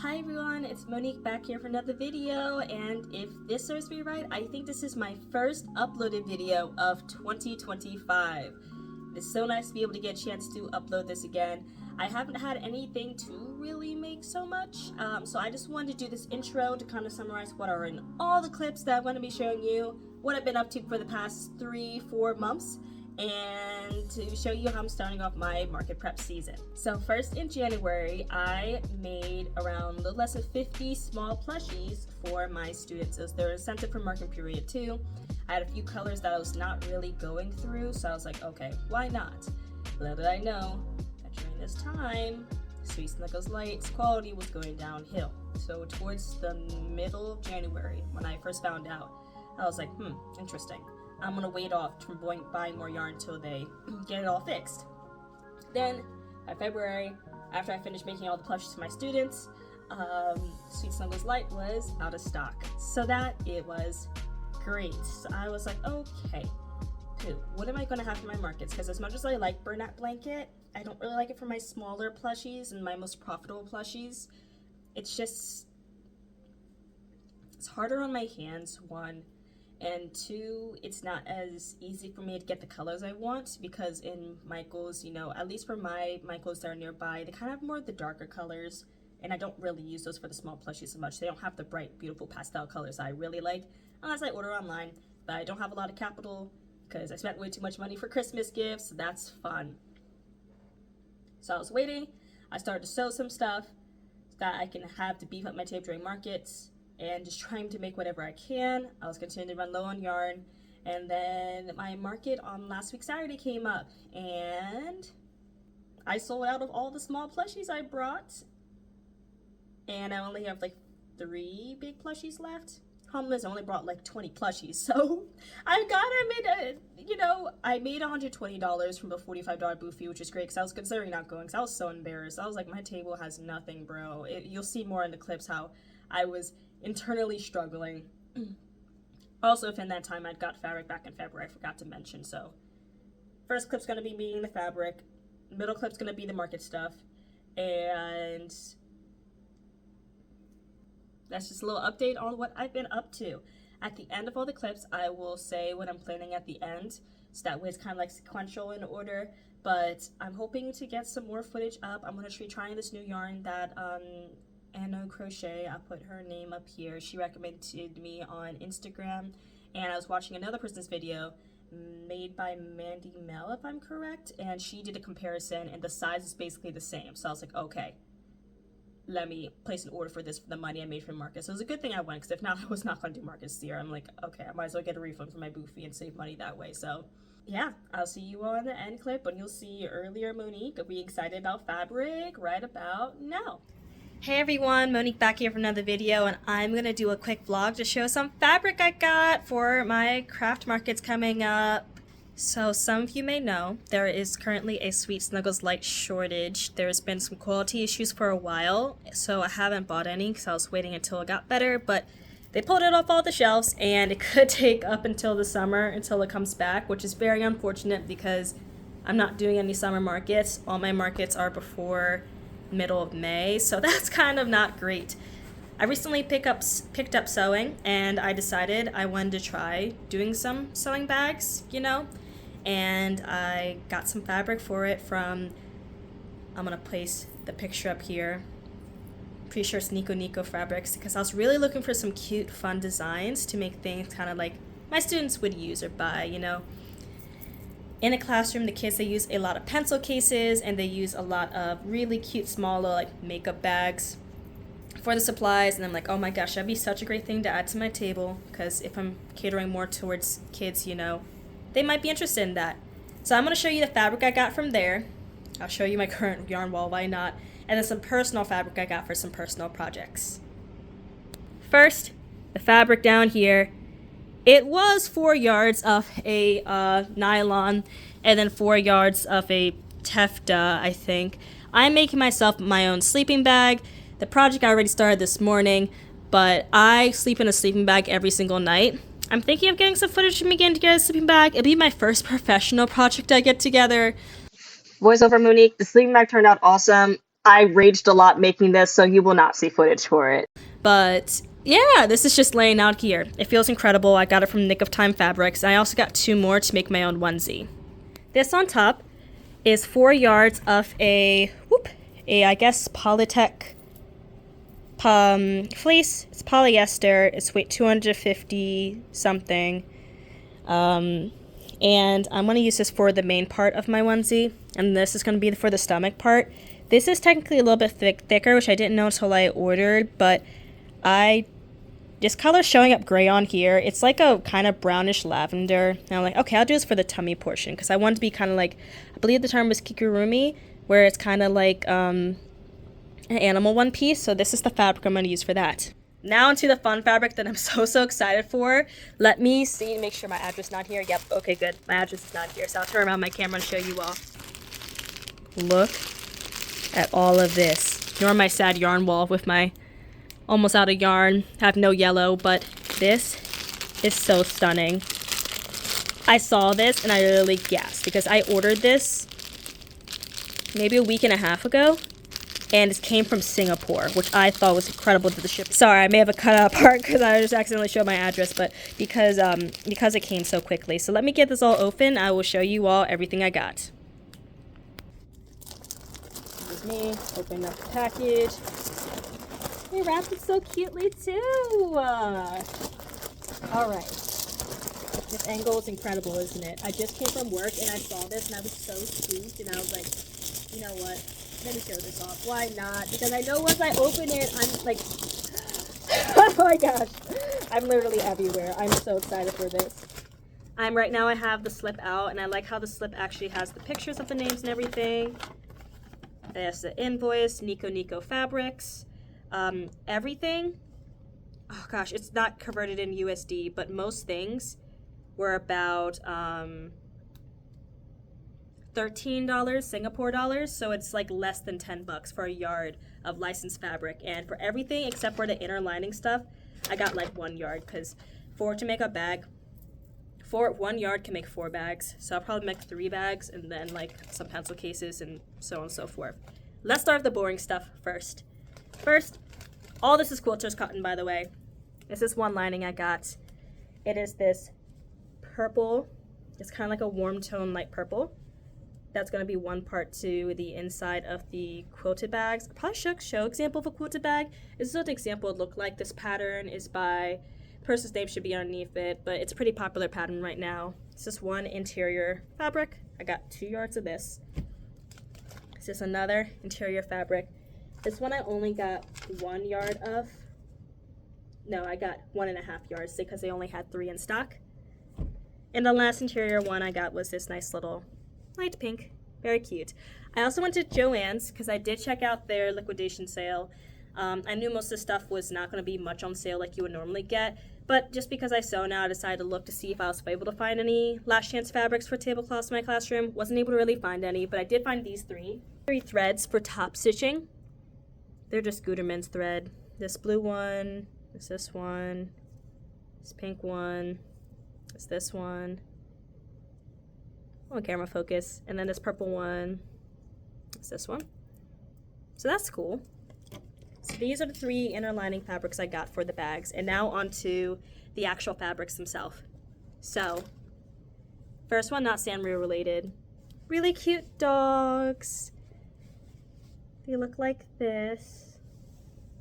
Hi everyone, it's Monique back here for another video, and if this serves me right, I think this is my first uploaded video of 2025. It's so nice to be able to get a chance to upload this again. I haven't had anything to really make so much, so I just wanted to do this intro to kind of summarize what are in all the clips that I'm going to be showing you, what I've been up to for the past 3-4 months, and to show you how I'm starting off my market prep season. So first in January, I made around a little less than 50 small plushies for my students. It was their incentive for market period 2. I had a few colors that I was not really going through, so I was like, okay, why not? Little did I know that during this time, Sweet Snuggles Light's quality was going downhill. So towards the middle of January, when I first found out, I was like, interesting. I'm gonna wait off from buying more yarn until they get it all fixed. Then, by February, after I finished making all the plushies for my students, Sweet Snuggles Light was out of stock. So that, it was great. So I was like, okay, what am I gonna have for my markets? Because as much as I like Bernat Blanket, I don't really like it for my smaller plushies and my most profitable plushies. It's harder on my hands, one. And two, it's not as easy for me to get the colors I want, because in Michael's, at least for my Michael's that are nearby, they kind of have more of the darker colors, and I don't really use those for the small plushies so much. They don't have the bright, beautiful pastel colors I really like, unless I order online. But I don't have a lot of capital, because I spent way too much money for Christmas gifts, so that's fun. So I was waiting. I started to sew some stuff so that I can have to beef up my tape during markets, and just trying to make whatever I can. I was continuing to run low on yarn, and then my market on last week Saturday came up, and I sold out of all the small plushies I brought, and I only have like 3 big plushies left. Problem is, I only brought like 20 plushies, so I made $120 from a $45 booth fee, which is great because I was considering not going because I was so embarrassed. I was like, my table has nothing, bro. You'll see more in the clips how I was internally struggling. Also, if in that time I'd got fabric back in February, I forgot to mention. So first clip's gonna be me and the fabric, middle clip's gonna be the market stuff, and that's just a little update on what I've been up to. At the end of all the clips, I will say what I'm planning at the end, so that way it's kind of like sequential in order. But I'm hoping to get some more footage up. I'm gonna be trying this new yarn that Crochet. I'll put her name up here. She recommended me on Instagram, and I was watching another person's video made by Mandy Mel, if I'm correct, and she did a comparison, and the size is basically the same. So I was like, okay, let me place an order for this for the money I made from market. So it was a good thing I went, because if not, I was not going to do markets this year. I'm like, okay, I might as well get a refund for my booth fee and save money that way. So yeah, I'll see you all in the end clip, when you'll see earlier Monique be excited about fabric right about now. Hey everyone, Monique back here for another video, and I'm going to do a quick vlog to show some fabric I got for my craft markets coming up. So some of you may know, there is currently a Sweet Snuggles Light shortage. There's been some quality issues for a while, so I haven't bought any because I was waiting until it got better, but they pulled it off all the shelves, and it could take up until the summer until it comes back, which is very unfortunate because I'm not doing any summer markets. All my markets are before middle of May, so that's kind of not great. I recently picked up sewing, and I decided I wanted to try doing some sewing bags, and I got some fabric for it from, I'm gonna place the picture up here, pretty sure it's Nico Fabrics, because I was really looking for some cute fun designs to make things kind of like my students would use or buy. In a classroom, the kids, they use a lot of pencil cases, and they use a lot of really cute small little makeup bags for the supplies. And I'm like, oh my gosh, that'd be such a great thing to add to my table, because if I'm catering more towards kids, they might be interested in that. So I'm going to show you the fabric I got from there. I'll show you my current yarn wall, why not, and then some personal fabric I got for some personal projects. First, the fabric down here. It was 4 yards of a nylon, and then 4 yards of a taffeta, I think. I'm making myself my own sleeping bag. The project I already started this morning, but I sleep in a sleeping bag every single night. I'm thinking of getting some footage of me getting together a sleeping bag. It'll be my first professional project I get together. Voice over Monique. The sleeping bag turned out awesome. I raged a lot making this, so you will not see footage for it. But yeah, this is just laying out here. It feels incredible. I got it from Nick of Time Fabrics. I also got 2 more to make my own onesie. This on top is 4 yards of a I guess Polytech fleece. It's polyester. It's weight 250 something. And I'm going to use this for the main part of my onesie, and this is going to be for the stomach part. This is technically a little bit thicker, which I didn't know until I ordered, but this color showing up gray on here, it's like a kind of brownish lavender. And I'm like, okay, I'll do this for the tummy portion, because I want it to be kind of like, I believe the term was kigurumi, where it's kind of like an animal one piece. So this is the fabric I'm going to use for that. Now into the fun fabric that I'm so excited for. Let me see, make sure my address is not here. Yep, okay, good. My address is not here. So I'll turn around my camera and show you all. Look at all of this. Ignore my sad yarn wall with my almost out of yarn. I have no yellow, but this is so stunning. I saw this and I literally gasped because I ordered this maybe a week and a half ago. And it came from Singapore, which I thought was incredible to the ship. Sorry, I may have a cut out part because I just accidentally showed my address, but because it came so quickly. So let me get this all open. I will show you all everything I got. Here's me, opening up the package. They wrapped it so cutely too. All right. This angle is incredible, isn't it? I just came from work and I saw this and I was so spooked and I was like, you know what? Let me show this off. Why not? Because I know once I open it, I'm like, oh my gosh. I'm literally everywhere. I'm so excited for this. Right now I have the slip out, and I like how the slip actually has the pictures of the names and everything. There's the invoice, Nico Fabrics. Everything, oh gosh, it's not converted in USD, but most things were about, $13 Singapore dollars, so it's like less than 10 bucks for a yard of licensed fabric. And for everything except for the inner lining stuff, I got like 1 yard, because to make a bag, 1 yard can make 4 bags, so I'll probably make 3 bags and then like some pencil cases and so on and so forth. Let's start with the boring stuff first. All this is quilter's cotton, by the way. This is one lining I got. It is this purple, it's kind of like a warm tone light purple. That's going to be one part to the inside of the quilted bags. I probably should show example of a quilted bag. This is what the example would look like. This pattern is by, person's name should be underneath it, but it's a pretty popular pattern right now. It's just one interior fabric. I got 2 yards of this. This is another interior fabric. This one I only got 1 yard of. No, I got 1.5 yards because they only had 3 in stock. And the last interior one I got was this nice little light pink, very cute. I also went to Joann's because I did check out their liquidation sale. I knew most of the stuff was not going to be much on sale like you would normally get, but just because I sew now, I decided to look to see if I was able to find any last chance fabrics for tablecloths in my classroom. Wasn't able to really find any, but I did find these 3 threads for top stitching. They're just Gutermann's thread. This blue one, this one, this pink one, this one. On camera focus, and then this purple one is this one. So that's cool. So these are the 3 inner lining fabrics I got for the bags, and now onto the actual fabrics themselves. So first one, not Sanrio related. Really cute dogs. They look like this.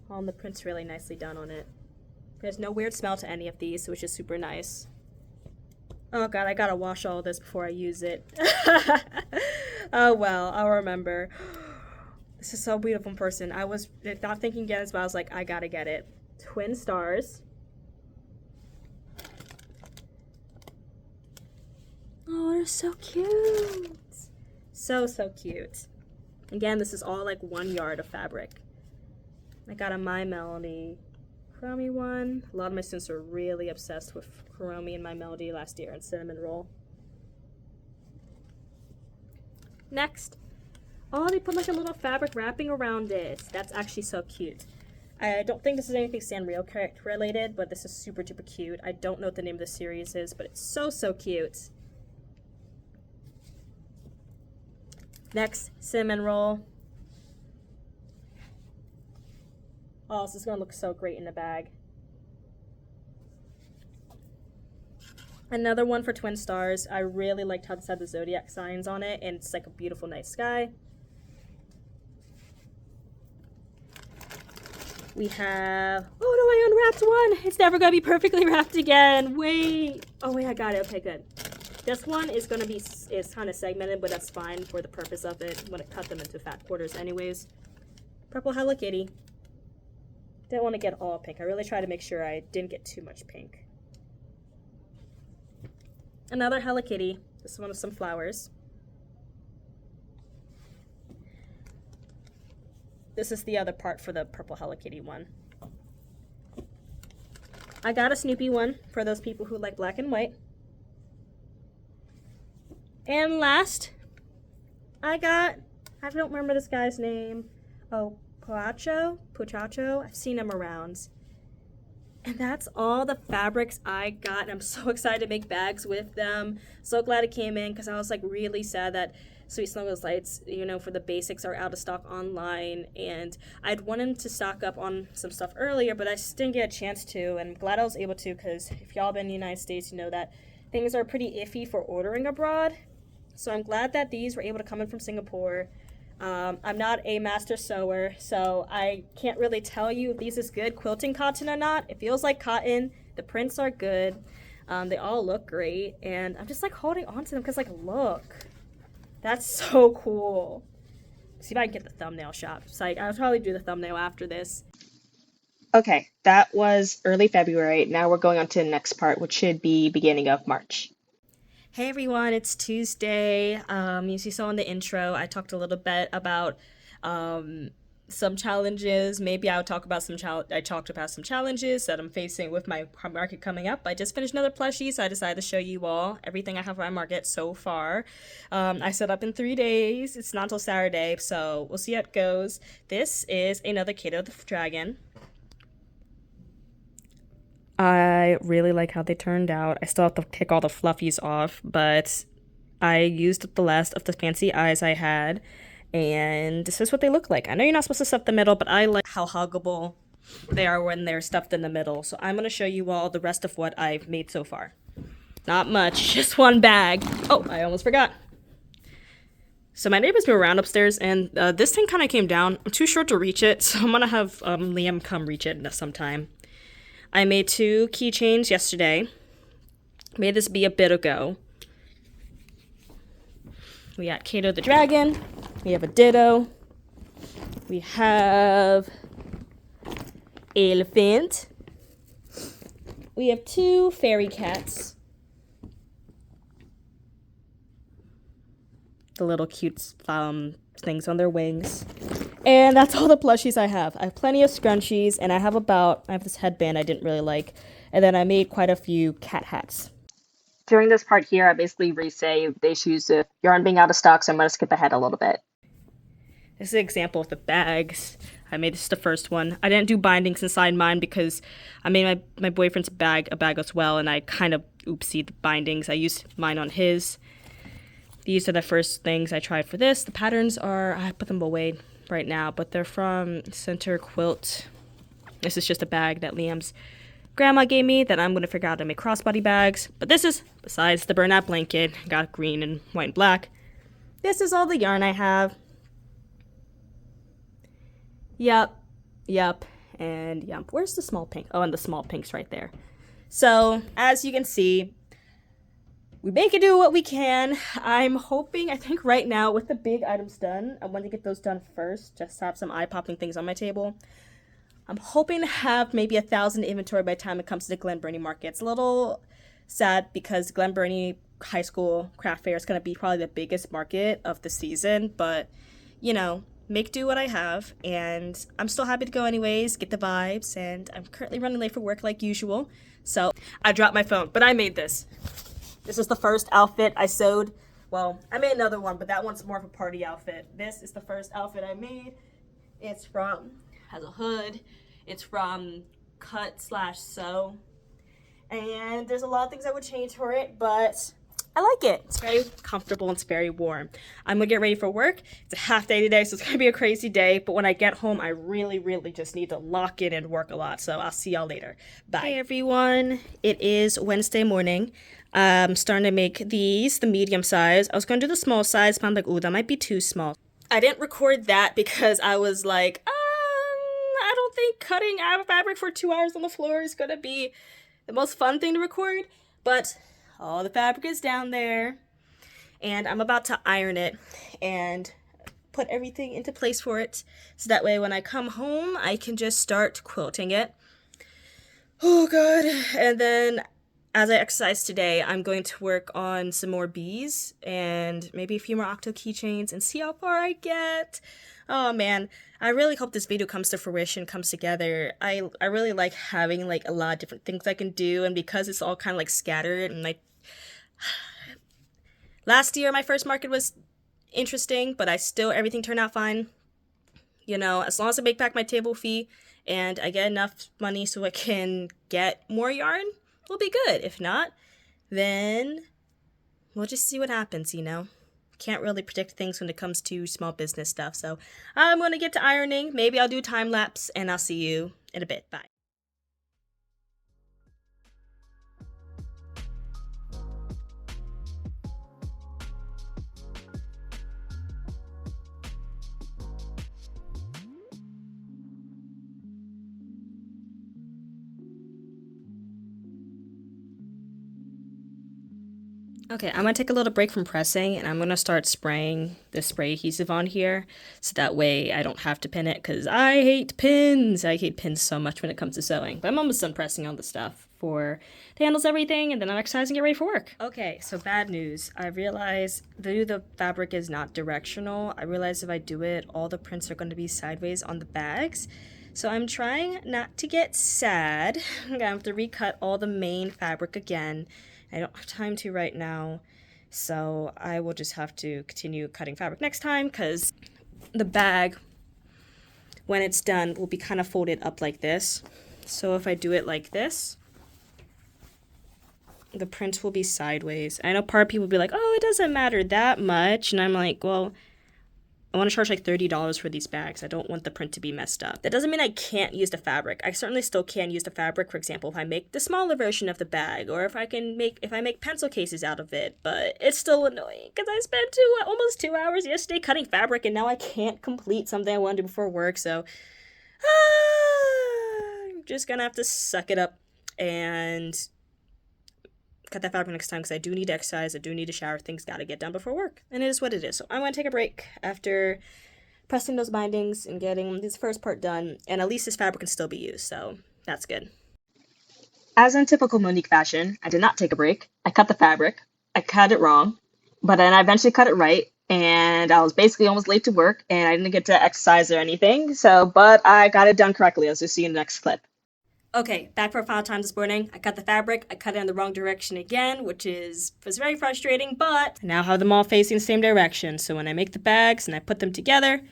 Oh, and the print's really nicely done on it. There's no weird smell to any of these, which is super nice. Oh god, I gotta wash all this before I use it. Oh well, I'll remember. This is so beautiful in person. I was not thinking again, but I was like, I gotta get it. Twin stars. Oh, they're so cute. So cute. Again, this is all like 1 yard of fabric. I got a My Melody Kuromi one. A lot of my students are really obsessed with Kuromi and My Melody last year, and Cinnamon Roll. Next, oh, they put like a little fabric wrapping around it. That's actually so cute. I don't think this is anything Sanrio character related, but this is super duper cute. I don't know what the name of the series is, but it's so cute. Next, Cinnamon Roll. Oh, this is gonna look so great in the bag. Another one for twin stars. I really liked how this had the zodiac signs on it, and it's like a beautiful night sky. We have, oh no, I unwrapped one. It's never gonna be perfectly wrapped again. Wait. Oh wait, I got it. Okay, good. This one is gonna be, is kind of segmented, but that's fine for the purpose of it. I'm gonna cut them into fat quarters anyways. Purple Hello Kitty. Didn't want to get all pink. I really tried to make sure I didn't get too much pink. Another Hello Kitty. This one with some flowers. This is the other part for the purple Hello Kitty one. I got a Snoopy one for those people who like black and white. And last, I don't remember this guy's name. Oh, Puchacho. I've seen him around. And that's all the fabrics I got. And I'm so excited to make bags with them. So glad it came in because I was like really sad that Sweet Snuggles Lights, you know, for the basics are out of stock online. And I'd wanted to stock up on some stuff earlier, but I just didn't get a chance to. And I'm glad I was able to because if y'all been in the United States, you know that things are pretty iffy for ordering abroad. So I'm glad that these were able to come in from Singapore. I'm not a master sewer, so I can't really tell you if these is good quilting cotton or not. It feels like cotton. The prints are good. They all look great. And I'm just like holding on to them because like, look. That's so cool. See if I can get the thumbnail shot. It's like, I'll probably do the thumbnail after this. Okay, that was early February. Now we're going on to the next part, which should be beginning of March. Hey everyone, it's Tuesday. As you saw in the intro, I talked a little bit about some challenges. Maybe I'll talk about some challenges that I'm facing with my market coming up. I just finished another plushie, so I decided to show you all everything I have for my market so far. I set up in 3 days. It's not until Saturday, so we'll see how it goes. This is another Kato the Dragon. I really like how they turned out. I still have to take all the fluffies off, but I used the last of the fancy eyes I had, and this is what they look like. I know you're not supposed to stuff the middle, but I like how huggable they are when they're stuffed in the middle. So I'm going to show you all the rest of what I've made so far. Not much, just one bag. Oh, I almost forgot. So my neighbors moved around upstairs, and this thing kind of came down. I'm too short to reach it, so I'm going to have Liam come reach it sometime. I made 2 keychains yesterday. Made this be a bit ago. We got Kato the Dragon. We have a Ditto. We have Elephant. We have 2 fairy cats. The little cute things on their wings. And that's all the plushies I have. I have plenty of scrunchies, and I have this headband I didn't really like. And then I made quite a few cat hats. During this part here, I basically resaved the issues of yarn being out of stock, so I'm going to skip ahead a little bit. This is an example of the bags. I made this the first one. I didn't do bindings inside mine because I made my boyfriend's bag a bag as well, and I kind of oopsied the bindings. I used mine on his. These are the first things I tried for this. The patterns are, I put them away right now, but they're from Center Quilt. This is just a bag that Liam's grandma gave me that I'm going to figure out how to make crossbody bags. But this is, besides the burnout blanket, got green and white and black. This is all the yarn I have. Yup, and yup. Where's the small pink? Oh, and the small pink's right there. So, as you can see, we make it do what we can. I'm hoping, I think right now, with the big items done, I want to get those done first, just to have some eye-popping things on my table. I'm hoping to have maybe 1,000 inventory by the time it comes to the Glen Burnie market. It's a little sad because Glen Burnie High School Craft Fair is going to be probably the biggest market of the season, but, you know, make do what I have, and I'm still happy to go anyways, get the vibes, and I'm currently running late for work like usual, so I dropped my phone, but I made this. This is the first outfit I sewed. Well, I made another one, but that one's more of a party outfit. This is the first outfit I made. It's from, has a hood. It's from Cut/Sew. And there's a lot of things I would change for it, but I like it. It's very comfortable and it's very warm. I'm gonna get ready for work. It's a half day today, so it's gonna be a crazy day. But when I get home, I really, really just need to lock in and work a lot. So I'll see y'all later. Bye. Hey everyone, it is Wednesday morning. I'm starting to make these, the medium size. I was gonna do the small size, but I'm like, ooh, that might be too small. I didn't record that because I was like, I don't think cutting out fabric for 2 hours on the floor is gonna be the most fun thing to record. But all the fabric is down there, and I'm about to iron it and put everything into place for it, so that way when I come home, I can just start quilting it. Oh god. And then as I exercise today, I'm going to work on some more bees and maybe a few more octo keychains and see how far I get. Oh man, I really hope this video comes to fruition, comes together. I really like having like a lot of different things I can do, and because it's all kind of like scattered and like last year my first market was interesting, but everything turned out fine. You know, as long as I make back my table fee and I get enough money so I can get more yarn, we'll be good. If not, then we'll just see what happens, you know. Can't really predict things when it comes to small business stuff. So I'm going to get to ironing. Maybe I'll do time lapse, and I'll see you in a bit. Bye. Okay, I'm gonna take a little break from pressing, and I'm gonna start spraying the spray adhesive on here, so that way I don't have to pin it, because I hate pins. I hate pins so much when it comes to sewing. But I'm almost done pressing all the stuff for the handles, everything, and then I'm exercising and get ready for work. Okay, so bad news. I realized the fabric is not directional. I realized if I do it, all the prints are going to be sideways on the bags. So I'm trying not to get sad. I'm gonna have to recut all the main fabric again. I don't have time to right now, so I will just have to continue cutting fabric next time, because the bag, when it's done, will be kind of folded up like this. So if I do it like this, the print will be sideways. I know part of people will be like, oh, it doesn't matter that much, and I'm like, well, I want to charge like $30 for these bags. I don't want the print to be messed up. That doesn't mean I can't use the fabric. I certainly still can use the fabric. For example, if I make the smaller version of the bag, or if I make pencil cases out of it. But it's still annoying because I spent almost 2 hours yesterday cutting fabric, and now I can't complete something I wanted to do before work. So I'm just gonna have to suck it up and cut that fabric next time, because I do need to exercise, I do need to shower, things gotta get done before work, and it is what it is. So I'm gonna take a break after pressing those bindings and getting this first part done, and at least this fabric can still be used, so that's good. As in typical Monique fashion, I did not take a break. I cut the fabric. I cut it wrong, but then I eventually cut it right, and I was basically almost late to work, and I didn't get to exercise or anything, but I got it done correctly, as you'll see in the next clip. Okay, back for a final time this morning. I cut the fabric, I cut it in the wrong direction again, which was very frustrating, but I now have them all facing the same direction. So when I make the bags and I put them together,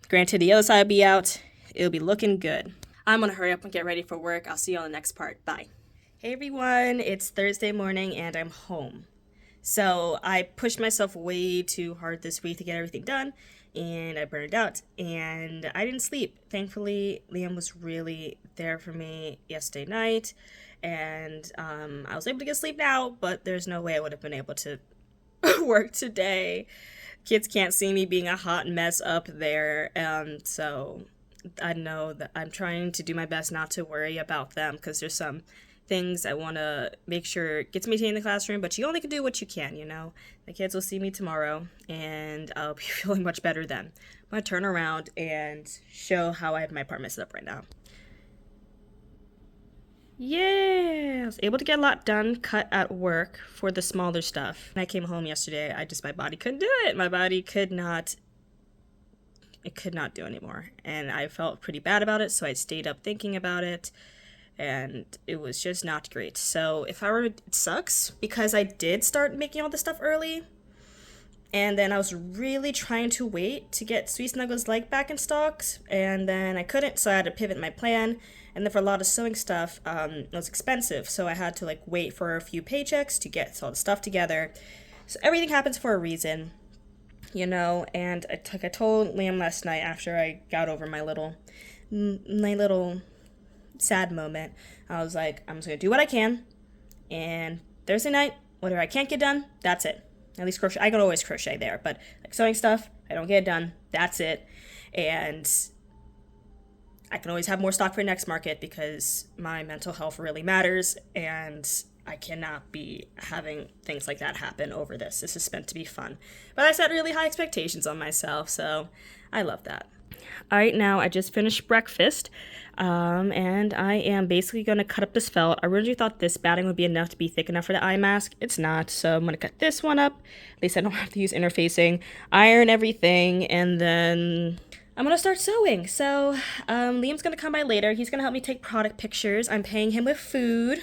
granted the other side will be out, it'll be looking good. I'm gonna hurry up and get ready for work. I'll see you on the next part. Bye. Hey everyone, it's Thursday morning and I'm home. So I pushed myself way too hard this week to get everything done, and I burned out, and I didn't sleep. Thankfully, Liam was really there for me yesterday night, and I was able to get sleep now, but there's no way I would have been able to work today. Kids can't see me being a hot mess up there, so I know that I'm trying to do my best not to worry about them, because there's some things I want to make sure gets maintained in the classroom, but you only can do what you can, you know. The kids will see me tomorrow, and I'll be feeling much better then. I'm going to turn around and show how I have my apartment set up right now. Yeah, I was able to get a lot done, cut at work for the smaller stuff. When I came home yesterday, my body couldn't do it. My body could not do anymore, and I felt pretty bad about it, so I stayed up thinking about it. And it was just not great. So it sucks because I did start making all this stuff early, And then I was really trying to wait to get Sweet Snuggles leg back in stock, and then I couldn't, so I had to pivot my plan. And then for a lot of sewing stuff, it was expensive, so I had to like wait for a few paychecks to get all the stuff together. So everything happens for a reason, you know. And I told Liam last night after I got over my little sad moment. I was like, I'm just gonna do what I can, and Thursday night, whatever I can't get done, that's it. At least crochet, I can always crochet there, but like sewing stuff, I don't get it done, that's it. And I can always have more stock for next market because my mental health really matters, and I cannot be having things like that happen over this. This is meant to be fun. But I set really high expectations on myself, so I love that. All right, now I just finished breakfast, and I am basically going to cut up this felt. I originally thought this batting would be enough to be thick enough for the eye mask. It's not, so I'm going to cut this one up. At least I don't have to use interfacing, iron everything, and then I'm going to start sewing. So Liam's going to come by later. He's going to help me take product pictures. I'm paying him with food.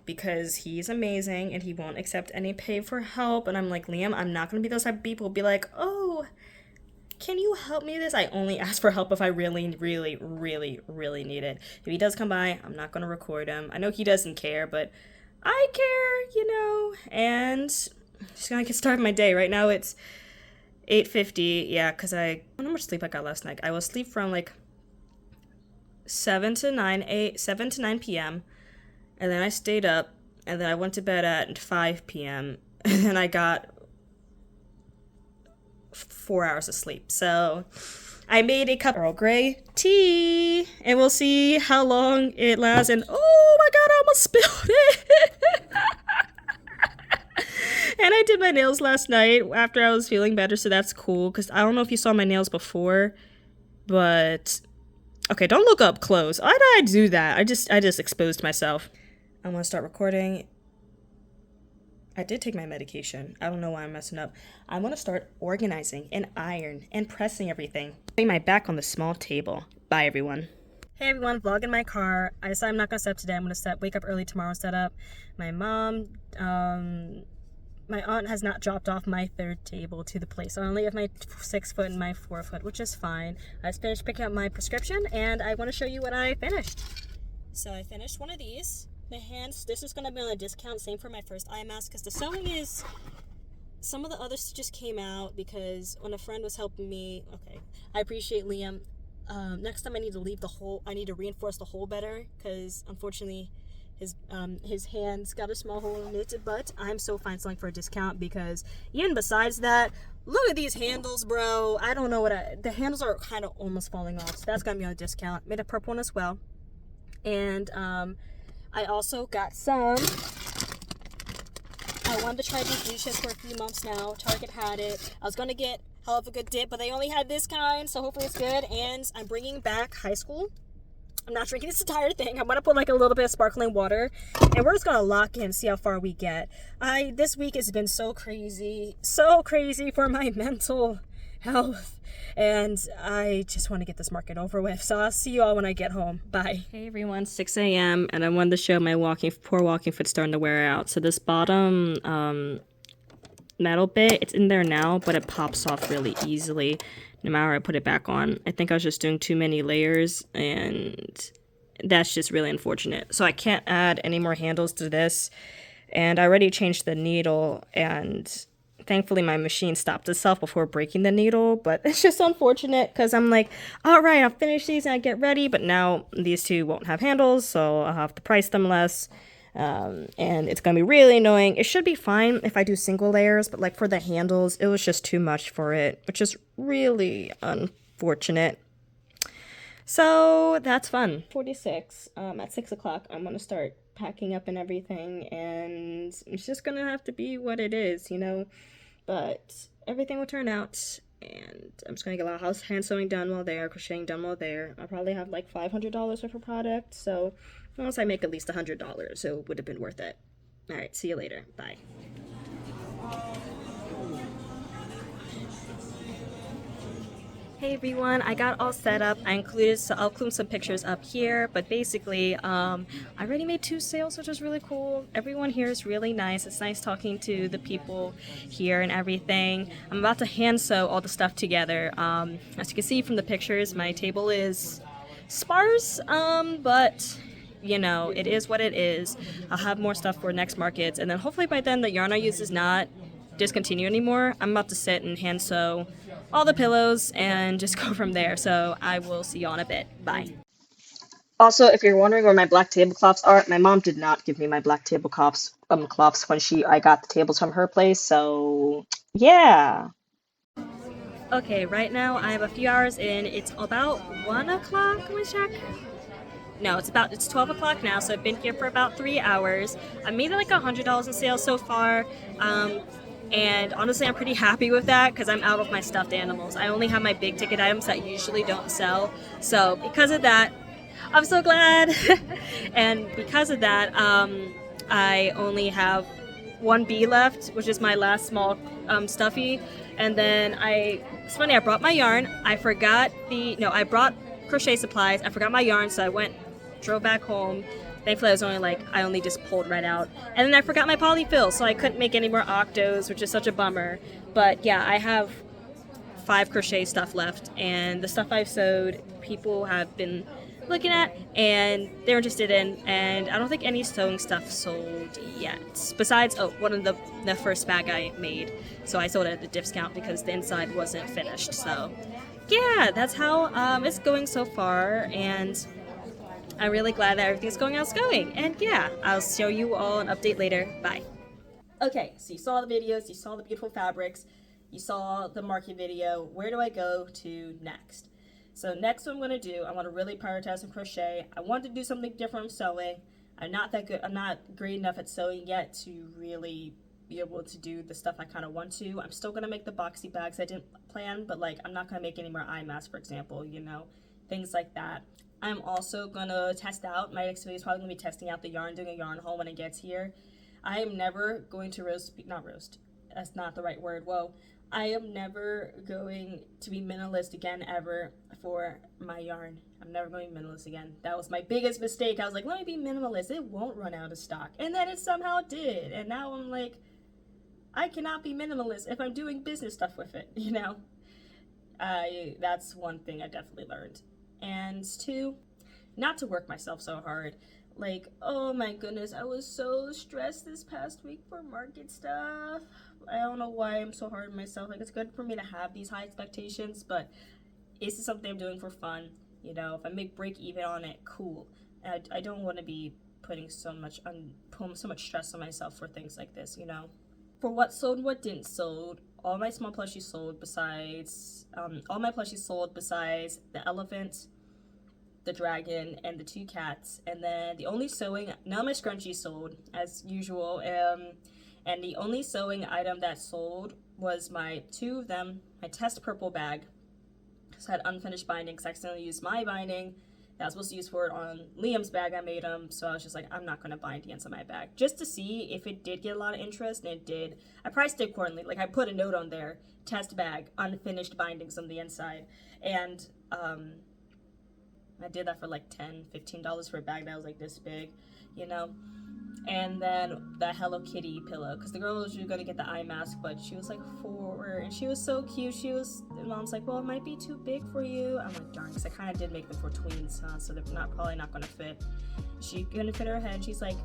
Because he's amazing and he won't accept any pay for help. And I'm like, Liam, I'm not going to be those type of people. Be like, oh, can you help me with this? I only ask for help if I really, really, really, really need it. If he does come by, I'm not going to record him. I know he doesn't care, but I care, you know. And just going to get started my day. Right now it's 8:50. Yeah, because I don't know how much sleep I got last night. I was asleep from like 7 to 9 p.m. And then I stayed up. And then I went to bed at 5 p.m. And then I got 4 hours of sleep. So I made a cup of Earl Grey tea, and we'll see how long it lasts. And oh my god, I almost spilled it. And I did my nails last night after I was feeling better, so that's cool. Because I don't know if you saw my nails before, but okay, don't look up close. Why did I do that? I just exposed myself. I'm gonna start recording. I did take my medication. I don't know why I'm messing up. I'm going to start organizing and iron and pressing everything. Putting my back on the small table. Bye, everyone. Hey, everyone. Vlog in my car. I decided I'm not going to set up today. I'm going to wake up early tomorrow and set up. My mom, my aunt has not dropped off my third table to the place. So I only have my 6 foot and my 4 foot, which is fine. I just finished picking up my prescription, and I want to show you what I finished. So I finished one of these. The hands, this is going to be on a discount, same for my first eye mask, because the sewing is, some of the other stitches came out because when a friend was helping me, okay, I appreciate Liam. Next time I need to leave the hole, I need to reinforce the hole better, because unfortunately his hands got a small hole in it, but I'm so fine selling for a discount, because even besides that, look at these handles, bro. I don't know the handles are kind of almost falling off, so that's going to be on a discount. Made a purple one as well. And, I also got some. I wanted to try these leashes for a few months now. Target had it. I was going to get Hell of a Good Dip, but they only had this kind, so hopefully it's good. And I'm bringing back High School. I'm not drinking this entire thing. I'm going to put like a little bit of sparkling water, and we're just going to lock in, see how far we get. This week has been so crazy for my mental health. And I just want to get this market over with. So I'll see you all when I get home. Bye. Hey everyone, 6 a.m. and I wanted to show my poor walking foot starting to wear out. So this bottom metal bit, it's in there now, but it pops off really easily no matter I put it back on. I think I was just doing too many layers, and that's just really unfortunate. So I can't add any more handles to this. And I already changed the needle, and thankfully my machine stopped itself before breaking the needle, but it's just unfortunate because I'm like, all right, I'll finish these and I get ready, but now these two won't have handles, so I'll have to price them less, and it's gonna be really annoying. It should be fine if I do single layers, but like for the handles, it was just too much for it, which is really unfortunate. So that's fun. 46, at 6 o'clock, I'm gonna start packing up and everything, and it's just gonna have to be what it is, you know. But everything will turn out, and I'm just gonna get a lot of hand sewing done while there, crocheting done while there. I'll probably have like $500 worth of product, so once I make at least $100, so it would have been worth it. All right, see you later. Bye. Hey everyone, I got all set up. I'll include some pictures up here, but basically, I already made 2 sales, which is really cool. Everyone here is really nice. It's nice talking to the people here and everything. I'm about to hand sew all the stuff together. As you can see from the pictures, my table is sparse, but you know, it is what it is. I'll have more stuff for next markets, and then hopefully by then the yarn I use is not discontinue anymore. I'm about to sit and hand sew all the pillows and just go from there. So I will see you all in a bit. Bye. Also, if you're wondering where my black tablecloths are, my mom did not give me my black tablecloths cloths when I got the tables from her place. So yeah. Okay, right now I have a few hours in. It's about 1 o'clock. Let me check. No, it's 12 o'clock now, so I've been here for about 3 hours. I made like $100 in sales so far, and honestly I'm pretty happy with that because I'm out of my stuffed animals. I only have my big ticket items that usually don't sell, so because of that, I'm so glad. And because of that, I only have 1B left, which is my last small stuffy, and then it's funny, I brought my yarn, I brought crochet supplies, I forgot my yarn, so I drove back home. Thankfully I only just pulled right out. And then I forgot my polyfill, so I couldn't make any more octos, which is such a bummer. But yeah, I have 5 crochet stuff left, and the stuff I've sewed, people have been looking at and they're interested in, and I don't think any sewing stuff sold yet. Besides, one of the first bag I made. So I sold it at a discount because the inside wasn't finished. So yeah, that's how it's going so far, and I'm really glad that everything's going as it's going. And yeah, I'll show you all an update later. Bye. Okay, so you saw the videos, you saw the beautiful fabrics, you saw the market video. Where do I go to next? So next what I'm going to do, I want to really prioritize some crochet. I want to do something different with sewing. I'm not great enough at sewing yet to really be able to do the stuff I kind of want to. I'm still going to make the boxy bags I didn't plan, but like I'm not going to make any more eye masks, for example, you know, things like that. I'm also going to test out, my next video is probably going to be testing out the yarn, doing a yarn haul when it gets here. I am never going to that's not the right word, whoa. I am never going to be minimalist again ever for my yarn. I'm never going to be minimalist again. That was my biggest mistake. I was like, let me be minimalist. It won't run out of stock. And then it somehow did. And now I'm like, I cannot be minimalist if I'm doing business stuff with it, you know? That's one thing I definitely learned. And 2, not to work myself so hard. Like, oh my goodness, I was so stressed this past week for market stuff. I don't know why I'm so hard on myself. Like, it's good for me to have these high expectations, but this is something I'm doing for fun. You know, if I break even on it, cool. And I don't want to be putting so much stress on myself for things like this, you know. For what sold, what didn't sold, all my small plushies sold besides the elephant, the dragon, and the 2 cats. And then the only sewing, none of my scrunchies sold as usual, and the only sewing item that sold was my 2 of them, my test purple bag. So I had unfinished binding because I accidentally used my binding that I was supposed to use for it on Liam's bag. I made him, so I was just like, I'm not going to bind the inside of my bag just to see if it did get a lot of interest, and it did. I priced it accordingly. Like, I put a note on there, test bag, unfinished bindings on the inside, and I did that for like $10-15 for a bag that was like this big, you know. And then the Hello Kitty pillow, because the girl was going to get the eye mask, but she was like 4, and she was so cute. And Mom's like, well, it might be too big for you. I'm like, darn, because I kind of did make them for tweens, so they're probably not going to fit. She couldn't fit her head. She's like,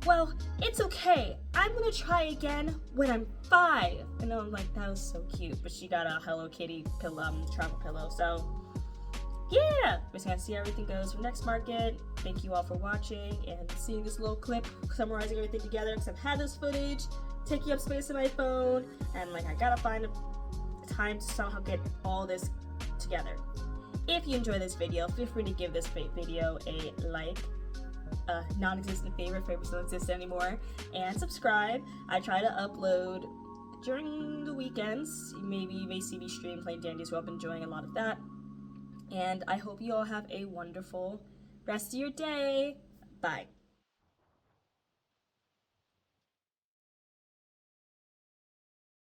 well, it's okay. I'm going to try again when I'm 5. And I'm like, that was so cute. But she got a Hello Kitty pillow, travel pillow, so yeah, we're just gonna see how everything goes for next market. Thank you all for watching and seeing this little clip, summarizing everything together, because I've had this footage taking up space on my phone, and like I gotta find a time to somehow get all this together. If you enjoy this video, feel free to give this video a like, non-existent favorites don't exist anymore, and subscribe. I try to upload during the weekends. Maybe you may see me stream playing Dandy, so I've been enjoying a lot of that. And I hope you all have a wonderful rest of your day. Bye.